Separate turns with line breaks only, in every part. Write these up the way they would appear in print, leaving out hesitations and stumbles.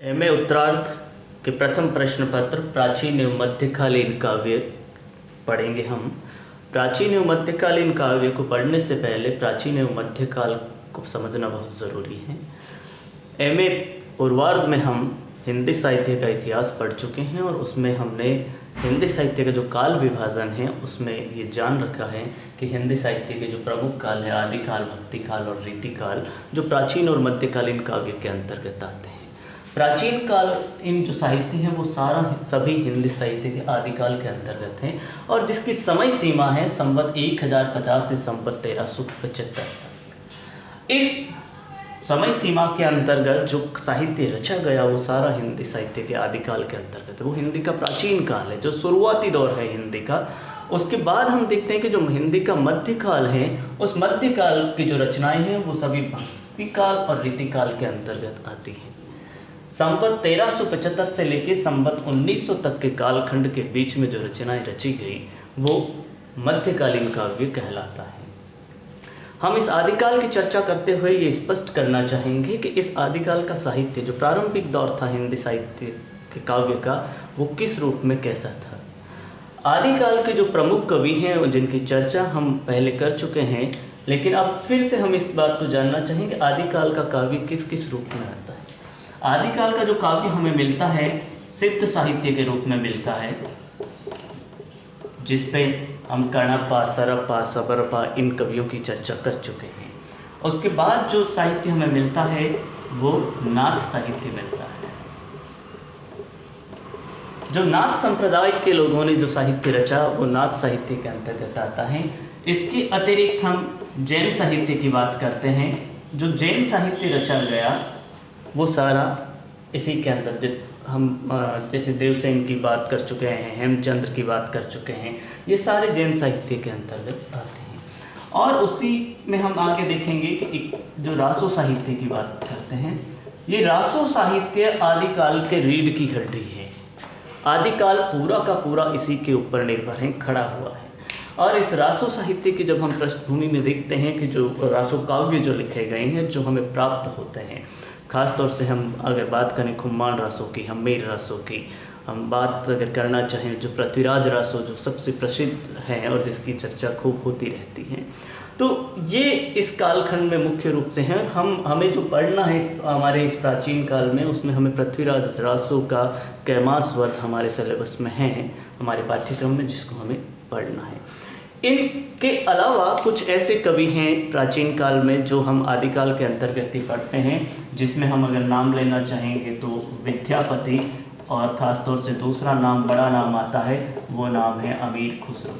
MA उत्तरार्ध के प्रथम प्रश्न पत्र प्राचीन एवं मध्यकालीन काव्य पढ़ेंगे हम। प्राचीन एवं मध्यकालीन काव्य को पढ़ने से पहले प्राचीन एवं मध्यकाल को समझना बहुत ज़रूरी है। एमए पूर्वार्ध में हम हिंदी साहित्य का इतिहास पढ़ चुके हैं और उसमें हमने हिंदी साहित्य का जो काल विभाजन है उसमें ये जान रखा है कि हिंदी साहित्य के जो प्रमुख काल है आदिकाल, भक्तिकाल और रीतिकाल, जो प्राचीन और मध्यकालीन काव्य के अंतर्गत आते हैं। प्राचीन काल इन जो साहित्य हैं वो सभी हिंदी साहित्य के आदिकाल के अंतर्गत हैं और जिसकी समय सीमा है संवत 1050 से संवत 1375 तक। इस समय सीमा के अंतर्गत जो साहित्य रचा गया वो सारा हिंदी साहित्य के आदिकाल के अंतर्गत है। वो हिंदी का प्राचीन काल है, जो शुरुआती दौर है हिंदी का। उसके बाद हम देखते हैं कि जो हिंदी का मध्यकाल है, उस मध्यकाल की जो रचनाएं हैं वो सभी भक्तिकाल और रीतिकाल के अंतर्गत आती हैं। संवत 1375 से लेकर संवत 1900 तक के कालखंड के बीच में जो रचनाएं रची गई वो मध्यकालीन काव्य कहलाता है। हम इस आदिकाल की चर्चा करते हुए ये स्पष्ट करना चाहेंगे कि इस आदिकाल का साहित्य जो प्रारंभिक दौर था हिंदी साहित्य के काव्य का, वो किस रूप में कैसा था। आदिकाल के जो प्रमुख कवि हैं जिनकी चर्चा हम पहले कर चुके हैं, लेकिन अब फिर से हम इस बात को जानना चाहेंगे आदिकाल का काव्य किस किस रूप में आता है। आदिकाल का जो काव्य हमें मिलता है सिद्ध साहित्य के रूप में मिलता है, जिसपे हम कर्णप्पा, सरप्पा, सबरप्पा इन कवियों की चर्चा कर चुके हैं। उसके बाद जो साहित्य हमें मिलता है वो नाथ साहित्य मिलता है। जो नाथ संप्रदाय के लोगों ने जो साहित्य रचा वो नाथ साहित्य के अंतर्गत आता है। इसके अतिरिक्त हम जैन साहित्य की बात करते हैं। जो जैन साहित्य रचा गया वो सारा इसी के अंतर्गत हम जैसे देवसेन की बात कर चुके हैं, हेमचंद्र की बात कर चुके हैं, ये सारे जैन साहित्य के अंतर्गत आते हैं। और उसी में हम आगे देखेंगे कि जो रासो साहित्य की बात करते हैं, ये रासो साहित्य आदिकाल के रीढ़ की हड्डी है। आदिकाल पूरा का पूरा इसी के ऊपर निर्भर है, खड़ा हुआ है। और इस रासो साहित्य की जब हम पृष्ठभूमि में देखते हैं कि जो रासो काव्य जो लिखे गए हैं जो हमें प्राप्त होते हैं, ख़ास तौर से हम अगर बात करें खुम्मान रासो की, हम्मीर रासो की, हम बात अगर करना चाहें जो पृथ्वीराज रासो जो सबसे प्रसिद्ध हैं और जिसकी चर्चा खूब होती रहती है, तो ये इस कालखंड में मुख्य रूप से हैं। हमें जो पढ़ना है हमारे इस प्राचीन काल में, उसमें हमें पृथ्वीराज रासो का कैमासवध हमारे सिलेबस में है, हमारे पाठ्यक्रम में, जिसको हमें पढ़ना है। इनके अलावा कुछ ऐसे कवि हैं प्राचीन काल में जो हम आदिकाल के अंतर्गत ही पढ़ते हैं, जिसमें हम अगर नाम लेना चाहेंगे तो विद्यापति, और ख़ास तौर से दूसरा नाम बड़ा नाम आता है, वो नाम है अमीर खुसरो।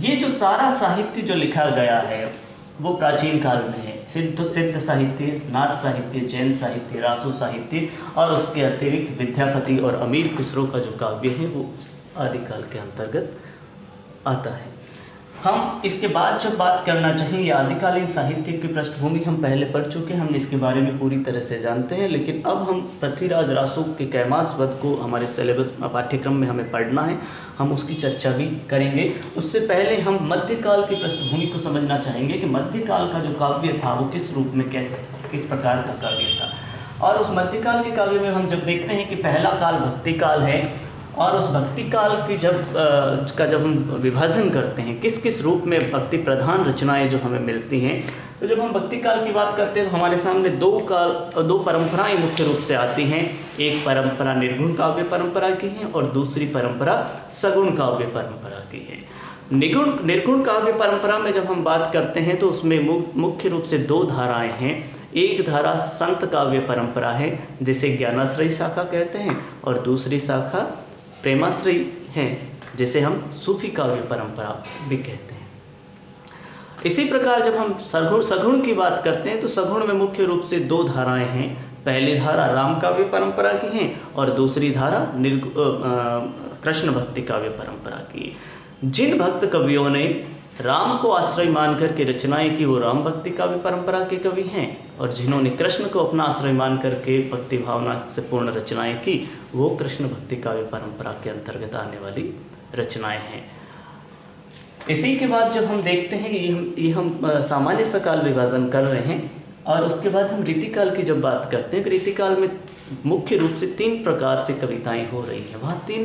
ये जो सारा साहित्य जो लिखा गया है वो प्राचीन काल में है। सिद्ध साहित्य, नाथ साहित्य, जैन साहित्य, रासो साहित्य और उसके अतिरिक्त विद्यापति और अमीर खुसरो का जो काव्य है वो आदिकाल के अंतर्गत आता है। हम इसके बाद जब बात करना चाहेंगे आदिकालीन साहित्य की पृष्ठभूमि हम पहले पढ़ चुके हैं, हम इसके बारे में पूरी तरह से जानते हैं, लेकिन अब हम पृथ्वीराज रासो के कैमासवध को हमारे सिलेबस पाठ्यक्रम में हमें पढ़ना है, हम उसकी चर्चा भी करेंगे। उससे पहले हम मध्यकाल की पृष्ठभूमि को समझना चाहेंगे कि मध्यकाल का जो काव्य था वो किस रूप में किस प्रकार का काव्य था। और उस मध्यकाल के काव्य में हम जब देखते हैं कि पहला काल भक्तिकाल है, और उस भक्ति काल की जब हम विभाजन करते हैं किस किस रूप में भक्ति प्रधान रचनाएं जो हमें मिलती हैं, तो जब हम भक्ति काल की बात करते हैं तो हमारे सामने दो परंपराएं मुख्य रूप से आती हैं। एक परंपरा निर्गुण काव्य परंपरा की है और दूसरी परंपरा सगुण काव्य परंपरा की है। निर्गुण काव्य परंपरा में जब हम बात करते हैं तो उसमें मुख्य रूप से दो धाराएँ हैं। एक धारा संत काव्य परंपरा है जिसे ज्ञानाश्रयी शाखा कहते हैं, और दूसरी शाखा प्रेमाश्रयी हैं जिसे हम सूफी काव्य परंपरा भी कहते हैं। इसी प्रकार जब हम सगुण की बात करते हैं तो सगुण में मुख्य रूप से दो धाराएं हैं। पहली धारा राम काव्य परंपरा की है और दूसरी धारा कृष्ण भक्ति काव्य परंपरा की है। जिन भक्त कवियों ने राम को आश्रय मान करके रचनाएं की वो राम भक्ति काव्य परंपरा के कवि हैं, और जिन्होंने कृष्ण को अपना आश्रय मान करके भक्ति भावना से पूर्ण रचनाएं की वो कृष्ण भक्ति काव्य परंपरा के अंतर्गत आने वाली रचनाएं हैं। इसी के बाद जब हम देखते हैं कि ये हम सामान्य सा काल विभाजन कर रहे हैं, और उसके बाद हम रीतिकाल की जब बात करते हैं, रीतिकाल में मुख्य रूप से 3 प्रकार से कविताएं हो रही हैं। वहाँ 3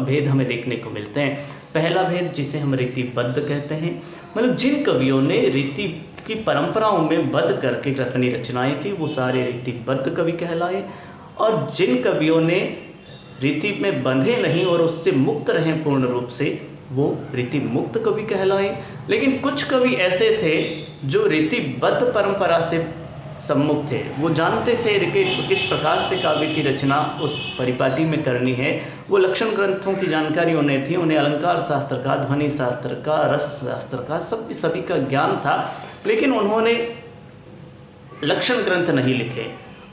भेद हमें देखने को मिलते हैं। पहला भेद जिसे हम रीतिबद्ध कहते हैं, मतलब जिन कवियों ने रीति की परंपराओं में बद्ध करके अपनी रचनाएं की वो सारे रीतिबद्ध कवि कहलाए। और जिन कवियों ने रीति में बंधे नहीं और उससे मुक्त रहे पूर्ण रूप से, वो रीति मुक्त कवि कहलाए। लेकिन कुछ कवि ऐसे थे जो रीतिबद्ध परंपरा से सम्मुख थे, वो जानते थे कि किस प्रकार से काव्य की रचना उस परिपाटी में करनी है। वो लक्षण ग्रंथों की जानकारी उन्हें थी, उन्हें अलंकार शास्त्र का, ध्वनि शास्त्र का, रस शास्त्र का सभी का ज्ञान था। लेकिन उन्होंने लक्षण ग्रंथ नहीं लिखे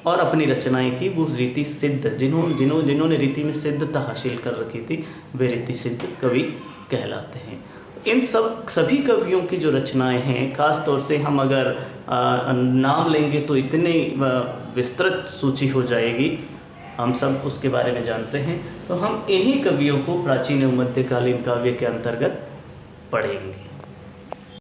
और अपनी रचनाएं की। वो रीति सिद्ध जिन्होंने रीति में सिद्धता हासिल कर रखी थी, वे रीति सिद्ध कवि कहलाते हैं। इन सभी कवियों की जो रचनाएं हैं, खास तौर से हम अगर नाम लेंगे तो इतनी विस्तृत सूची हो जाएगी, हम सब उसके बारे में जानते हैं। तो हम इन्हीं कवियों को प्राचीन एवं मध्यकालीन काव्य के अंतर्गत पढ़ेंगे।